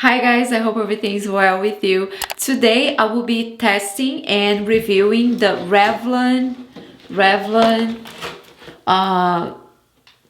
Hi guys, I hope everything is well with you. Today I will be testing and reviewing the Revlon uh,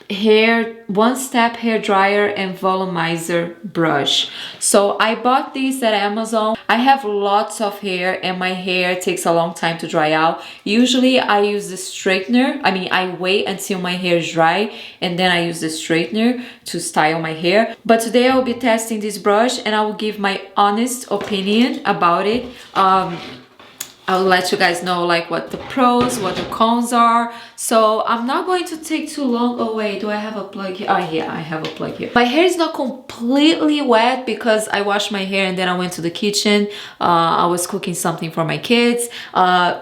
hair one-step hair dryer and volumizer brush. So I bought these at Amazon. I have lots of hair and my hair takes a long time to dry out. Usually I use the straightener. I wait until my hair is dry and then I use the straightener to style my hair. But today I will be testing this brush and I will give my honest opinion about it. I'll let you guys know like what the pros, what the cons are. So I'm not going to take too long. Oh wait, do I have a plug here? Oh yeah, I have a plug here. My hair is not completely wet because I washed my hair and then I went to the kitchen. I was cooking something for my kids.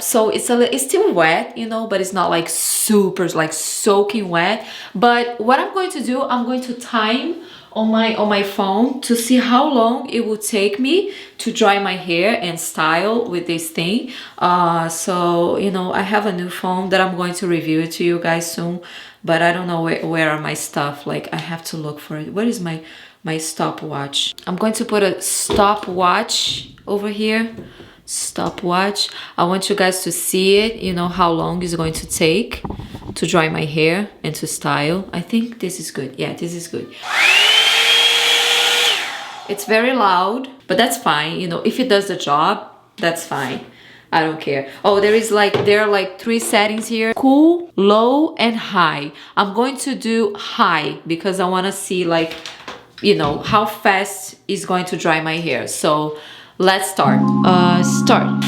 So it's still wet, you know, but it's not like super like soaking wet. But what I'm going to do, I'm going to time on my phone to see how long it will take me to dry my hair and style with this thing. So you know, I have a new phone that I'm going to review it to you guys soon, but I don't know where are my stuff. Like I have to look for it. Where is my stopwatch? I'm going to put a stopwatch over here. Stopwatch. I want you guys to see it, you know, how long it's going to take to dry my hair and to style. I think this is good. Yeah, this is good. It's very loud, but that's fine. You know, if it does the job, that's fine. I don't care. Oh, there are like 3 settings here: cool, low, and high. I'm going to do high because I want to see like, you know, how fast it's going to dry my hair. So let's start. Start.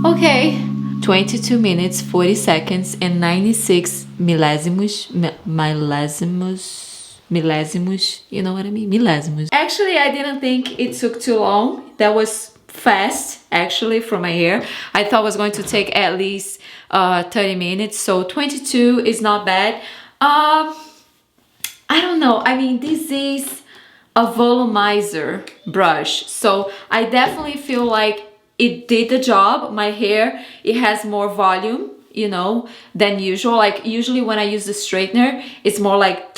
Okay, 22 minutes, 40 seconds, and 96 millésimos, you know what I mean? Millésimos. Actually, I didn't think it took too long. That was fast, actually, for my hair. I thought it was going to take at least 30 minutes, so 22 is not bad. I don't know. I mean, this is a volumizer brush, so I definitely feel like it did the job. My hair, it has more volume, you know, than usual. Like usually when I use the straightener, it's more like,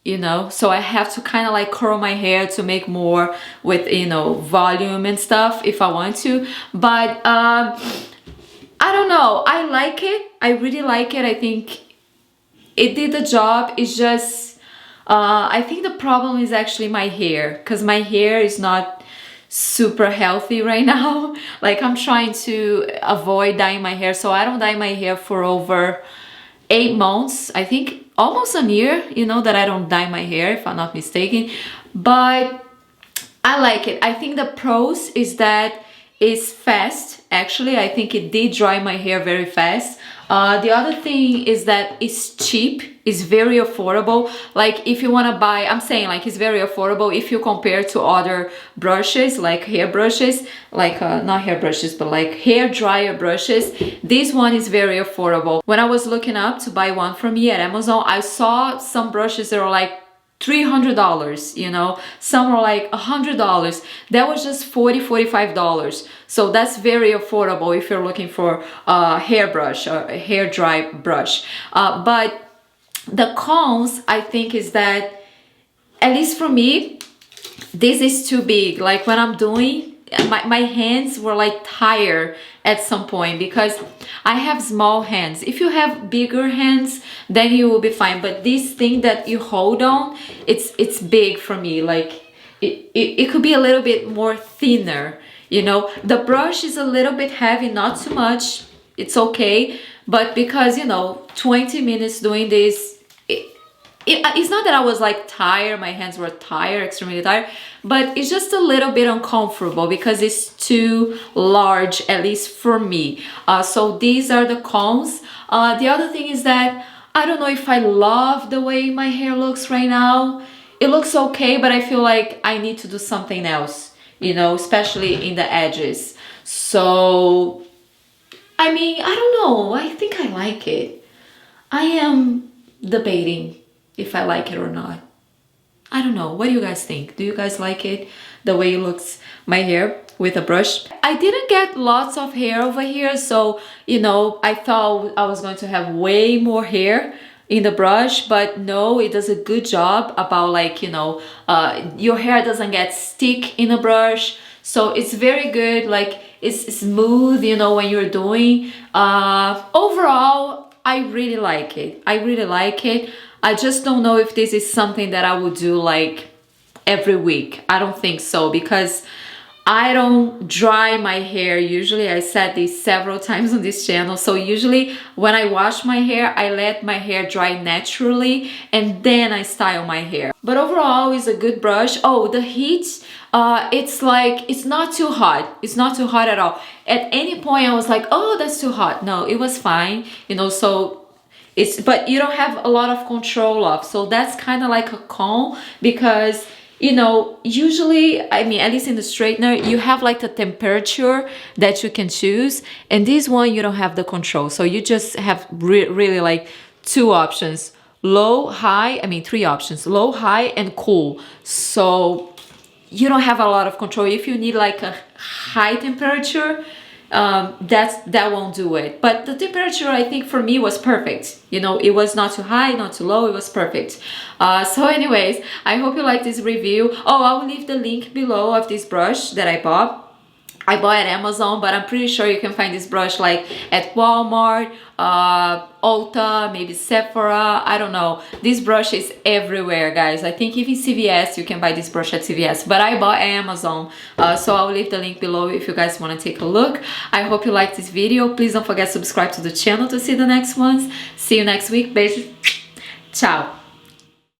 you know, so I have to kind of like curl my hair to make more with, you know, volume and stuff if I want to. But I don't know, I like it, I really like it. I think it did the job. It's just I think the problem is actually my hair, because my hair is not super healthy right now. Like, I'm trying to avoid dyeing my hair, so I don't dye my hair for over 8 months, I think almost a year, you know, that I don't dye my hair, if I'm not mistaken. But I like it. I think the pros is that it's fast. Actually, I think it did dry my hair very fast. The other thing is that it's cheap, it's very affordable. Like, if you want to buy, I'm saying like it's very affordable if you compare to other brushes, like hair brushes, like not hair brushes, but like hair dryer brushes. This one is very affordable. When I was looking up to buy one from me at Amazon, I saw some brushes that were like $300, you know, some are like $100. That was just $45. So that's very affordable if you're looking for a hairbrush or a hair dry brush. But the cons, I think, is that, at least for me, this is too big. Like, when I'm doing, my hands were like tired at some point because I have small hands. If you have bigger hands, then you will be fine. But this thing that you hold on, it's big for me. Like, it could be a little bit more thinner, you know. The brush is a little bit heavy, not too much. It's okay. But because, you know, 20 minutes doing this, it's not that I was like tired, my hands were tired, extremely tired, but it's just a little bit uncomfortable because it's too large, at least for me. So these are the cons. The other thing is that I don't know if I love the way my hair looks right now. It looks okay, but I feel like I need to do something else, you know, especially in the edges. So, I mean, I don't know. I think I like it. I am debating if I like it or not. I don't know. What do you guys think? Do you guys like it, the way it looks, my hair with a brush? I didn't get lots of hair over here, so, you know, I thought I was going to have way more hair in the brush, but no, it does a good job about, like, you know, your hair doesn't get stick in the brush. So it's very good. Like, it's smooth, you know, when you're doing. Overall, I really like it. I really like it. I just don't know if this is something that I would do like every week. I don't think so, because I don't dry my hair usually. I said this several times on this channel. So usually when I wash my hair, I let my hair dry naturally and then I style my hair. But overall, it's a good brush. Oh, the heat, it's like, it's not too hot. It's not too hot at all. At any point I was like, oh, that's too hot. No, it was fine, you know. So but you don't have a lot of control of, so that's kind of like a con, because, you know, usually, I mean, at least in the straightener, you have like the temperature that you can choose, and this one you don't have the control. So you just have really like 2 options: low, high. I mean, 3 options: low, high, and cool. So you don't have a lot of control. If you need like a high temperature, that won't do it. But the temperature, I think, for me was perfect. You know, it was not too high, not too low. It was perfect. So anyways, I hope you like this review. Oh, I will leave the link below of this brush that I bought. I bought at Amazon, but I'm pretty sure you can find this brush like at Walmart, Ulta, maybe Sephora. I don't know. This brush is everywhere, guys. I think even CVS, you can buy this brush at CVS, but I bought at Amazon. So I'll leave the link below if you guys want to take a look. I hope you liked this video. Please don't forget to subscribe to the channel to see the next ones. See you next week. Beijo. Ciao.